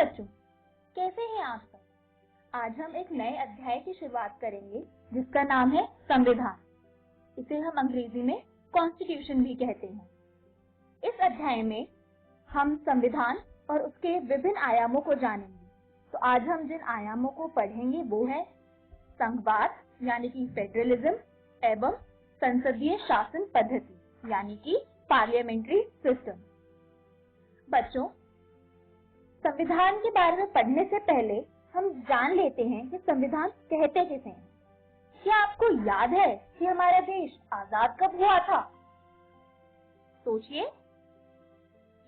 बच्चों, कैसे हैं आप सब? आज हम एक नए अध्याय की शुरुआत करेंगे जिसका नाम है संविधान। इसे हम अंग्रेजी में कॉन्स्टिट्यूशन भी कहते हैं। इस अध्याय में हम संविधान और उसके विभिन्न आयामों को जानेंगे। तो आज हम जिन आयामों को पढ़ेंगे वो है संघवाद यानी कि फेडरलिज्म एवं संसदीय शासन पद्धति यानी कि पार्लियामेंट्री सिस्टम। बच्चों, संविधान के बारे में पढ़ने से पहले हम जान लेते हैं कि संविधान कहते किसे हैं। क्या आपको याद है कि हमारा देश आजाद कब हुआ था? सोचिए।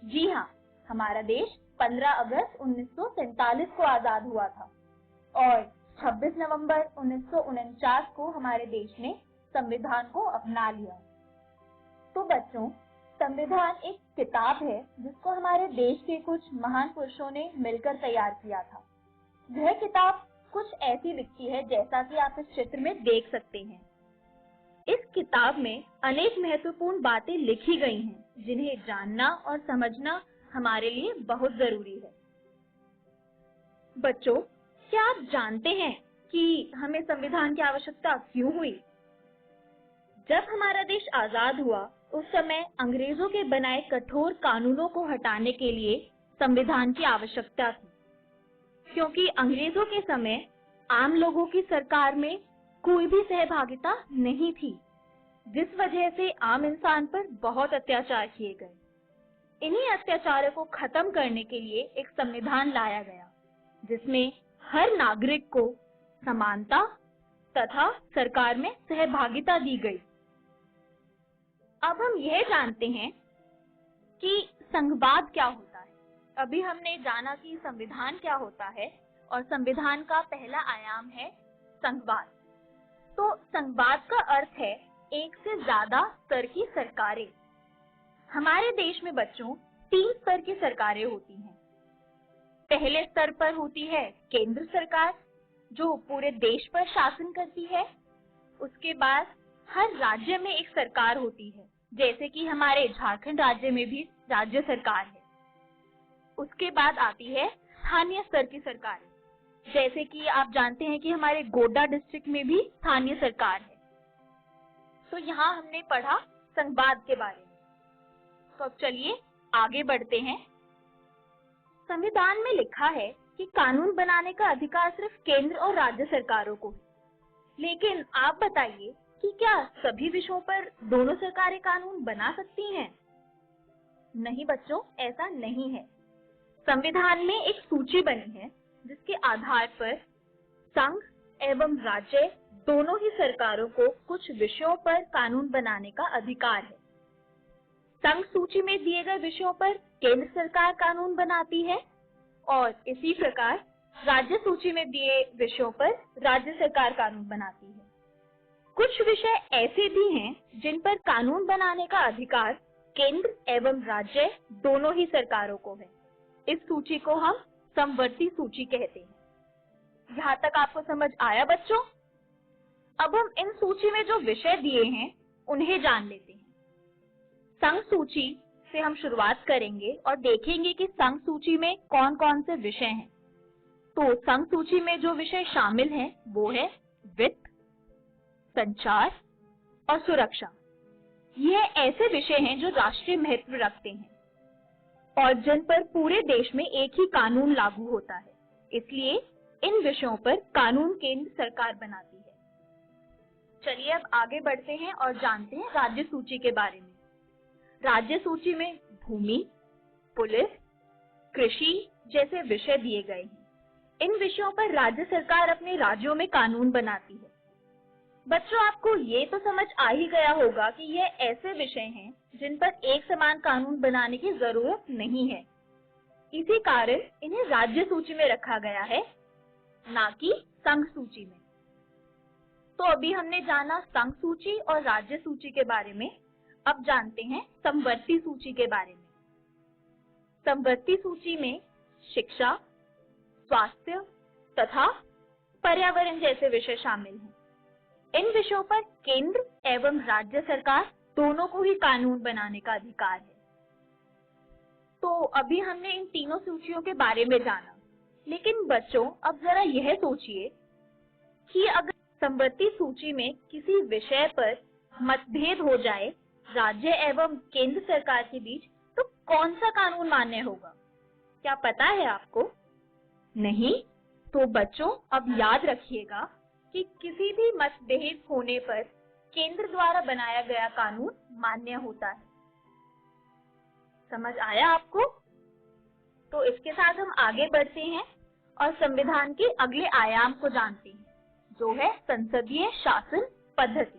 जी हाँ, हमारा देश 15 अगस्त 1947 को आजाद हुआ था और 26 नवंबर 1949 को हमारे देश ने संविधान को अपना लिया। तो बच्चों, संविधान एक किताब है जिसको हमारे देश के कुछ महान पुरुषों ने मिलकर तैयार किया था। यह किताब कुछ ऐसी दिखती है जैसा कि आप इस चित्र में देख सकते हैं। इस किताब में अनेक महत्वपूर्ण बातें लिखी गई हैं जिन्हें जानना और समझना हमारे लिए बहुत जरूरी है। बच्चों, क्या आप जानते हैं कि हमें संविधान की आवश्यकता क्यों हुई? जब हमारा देश आजाद हुआ उस समय अंग्रेजों के बनाए कठोर कानूनों को हटाने के लिए संविधान की आवश्यकता थी, क्योंकि अंग्रेजों के समय आम लोगों की सरकार में कोई भी सहभागिता नहीं थी, जिस वजह से आम इंसान पर बहुत अत्याचार किए गए। इन्हीं अत्याचारों को खत्म करने के लिए एक संविधान लाया गया जिसमें हर नागरिक को समानता तथा सरकार में सहभागिता दी गई। अब हम यह जानते हैं कि संघवाद क्या होता है। अभी हमने जाना कि संविधान क्या होता है और संविधान का पहला आयाम है संघवाद। तो संघवाद का अर्थ है एक से ज्यादा स्तर की सरकारें। हमारे देश में बच्चों 3 स्तर की सरकारें होती हैं। पहले स्तर पर होती है केंद्र सरकार जो पूरे देश पर शासन करती है। उसके बाद हर राज्य में एक सरकार होती है, जैसे कि हमारे झारखंड राज्य में भी राज्य सरकार है। उसके बाद आती है स्थानीय स्तर की सरकार, जैसे कि आप जानते हैं कि हमारे गोड्डा डिस्ट्रिक्ट में भी स्थानीय सरकार है। तो यहाँ हमने पढ़ा संघवाद के बारे में। तो अब चलिए आगे बढ़ते हैं। संविधान में लिखा है कि कानून बनाने का अधिकार सिर्फ केंद्र और राज्य सरकारों को है। लेकिन आप बताइए कि क्या सभी विषयों पर दोनों सरकारें कानून बना सकती हैं? नहीं बच्चों, ऐसा नहीं है। संविधान में एक सूची बनी है जिसके आधार पर संघ एवं राज्य दोनों ही सरकारों को कुछ विषयों पर कानून बनाने का अधिकार है। संघ सूची में दिए गए विषयों पर केंद्र सरकार कानून बनाती है और इसी प्रकार राज्य सूची में दिए विषयों पर राज्य सरकार कानून बनाती है। कुछ विषय ऐसे भी हैं जिन पर कानून बनाने का अधिकार केंद्र एवं राज्य दोनों ही सरकारों को है। इस सूची को हम समवर्ती सूची कहते हैं। यहाँ तक आपको समझ आया बच्चों? अब हम इन सूची में जो विषय दिए हैं उन्हें जान लेते हैं। संघ सूची से हम शुरुआत करेंगे और देखेंगे कि संघ सूची में कौन कौन से विषय हैं। तो संघ सूची में जो विषय शामिल हैं वो है वित्त, संचार और सुरक्षा। यह ऐसे विषय हैं जो राष्ट्रीय महत्व रखते हैं और जिन पर पूरे देश में एक ही कानून लागू होता है। इसलिए इन विषयों पर कानून केंद्र सरकार बनाती है। चलिए अब आगे बढ़ते हैं और जानते हैं राज्य सूची के बारे में। राज्य सूची में भूमि, पुलिस, कृषि जैसे विषय दिए गए हैं। इन विषयों पर राज्य सरकार अपने राज्यों में कानून बनाती है। बच्चों, आपको ये तो समझ आ ही गया होगा कि यह ऐसे विषय हैं जिन पर एक समान कानून बनाने की जरूरत नहीं है। इसी कारण इन्हें राज्य सूची में रखा गया है, ना कि संघ सूची में। तो अभी हमने जाना संघ सूची और राज्य सूची के बारे में। अब जानते हैं समवर्ती सूची के बारे में। समवर्ती सूची में शिक्षा, स्वास्थ्य तथा पर्यावरण जैसे विषय शामिल हैं। इन विषयों पर केंद्र एवं राज्य सरकार दोनों को ही कानून बनाने का अधिकार है। तो अभी हमने इन तीनों सूचियों के बारे में जाना। लेकिन बच्चों, अब जरा यह सोचिए कि अगर संवृत्ति सूची में किसी विषय पर मतभेद हो जाए राज्य एवं केंद्र सरकार के बीच, तो कौन सा कानून मान्य होगा? क्या पता है आपको? नहीं? तो बच्चों, अब याद रखिएगा कि किसी भी मतभेद होने पर केंद्र द्वारा बनाया गया कानून मान्य होता है। समझ आया आपको? तो इसके साथ हम आगे बढ़ते हैं और संविधान के अगले आयाम को जानते हैं, जो है संसदीय शासन पद्धति।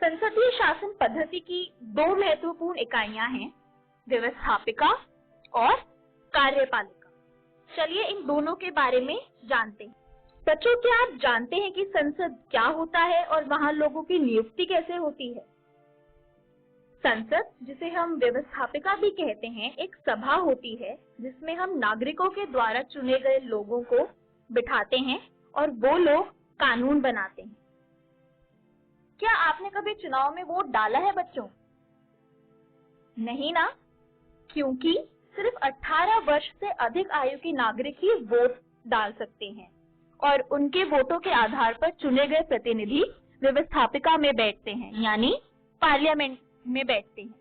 संसदीय शासन पद्धति की दो महत्वपूर्ण इकाइयां हैं, व्यवस्थापिका और कार्यपालिका। चलिए इन दोनों के बारे में जानते हैं। बच्चों, क्या आप जानते हैं कि संसद क्या होता है और वहां लोगों की नियुक्ति कैसे होती है? संसद, जिसे हम व्यवस्थापिका भी कहते हैं, एक सभा होती है जिसमें हम नागरिकों के द्वारा चुने गए लोगों को बिठाते हैं और वो लोग कानून बनाते हैं। क्या आपने कभी चुनाव में वोट डाला है बच्चों? नहीं ना? क्योंकि सिर्फ 18 वर्ष से अधिक आयु के नागरिक ही वोट डाल सकते हैं और उनके वोटों के आधार पर चुने गए प्रतिनिधि व्यवस्थापिका में बैठते हैं, यानी पार्लियामेंट में बैठते हैं।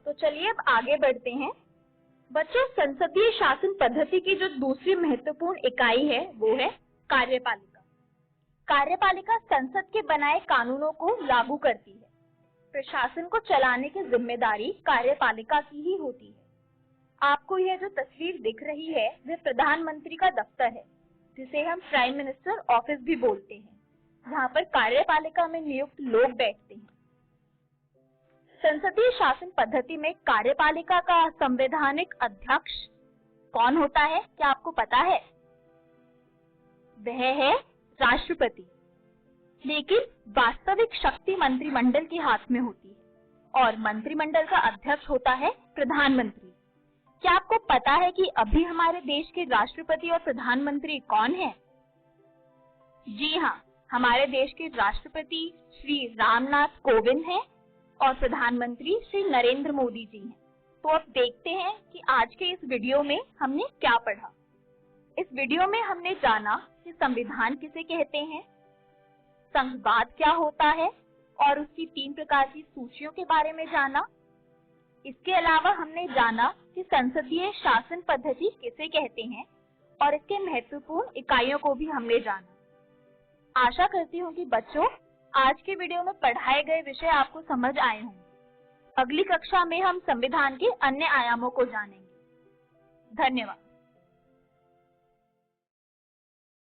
तो चलिए अब आगे बढ़ते हैं। बच्चों, संसदीय शासन पद्धति की जो दूसरी महत्वपूर्ण इकाई है वो है कार्यपालिका। कार्यपालिका संसद के बनाए कानूनों को लागू करती है। प्रशासन को चलाने की जिम्मेदारी कार्यपालिका की ही होती है। आपको यह जो तस्वीर दिख रही है वह प्रधानमंत्री का दफ्तर है, जिसे हम प्राइम मिनिस्टर ऑफिस भी बोलते हैं, जहाँ पर कार्यपालिका में नियुक्त लोग बैठते हैं। संसदीय शासन पद्धति में कार्यपालिका का संवैधानिक अध्यक्ष कौन होता है? क्या आपको पता है? वह है राष्ट्रपति। लेकिन वास्तविक शक्ति मंत्रिमंडल के हाथ में होती है और मंत्रिमंडल का अध्यक्ष होता है प्रधानमंत्री। क्या आपको पता है कि अभी हमारे देश के राष्ट्रपति और प्रधानमंत्री कौन हैं? जी हाँ, हमारे देश के राष्ट्रपति श्री रामनाथ कोविंद हैं और प्रधानमंत्री श्री नरेंद्र मोदी जी हैं। तो अब देखते हैं कि आज के इस वीडियो में हमने क्या पढ़ा। इस वीडियो में हमने जाना कि संविधान किसे कहते हैं, संघवाद क्या होता है और उसकी 3 प्रकार की सूचियों के बारे में जाना। इसके अलावा हमने जाना कि संसदीय शासन पद्धति किसे कहते हैं और इसके महत्वपूर्ण इकाइयों को भी हमने जाना। आशा करती हूँ कि बच्चों, आज के वीडियो में पढ़ाए गए विषय आपको समझ आए होंगे। अगली कक्षा में हम संविधान के अन्य आयामों को जानेंगे। धन्यवाद।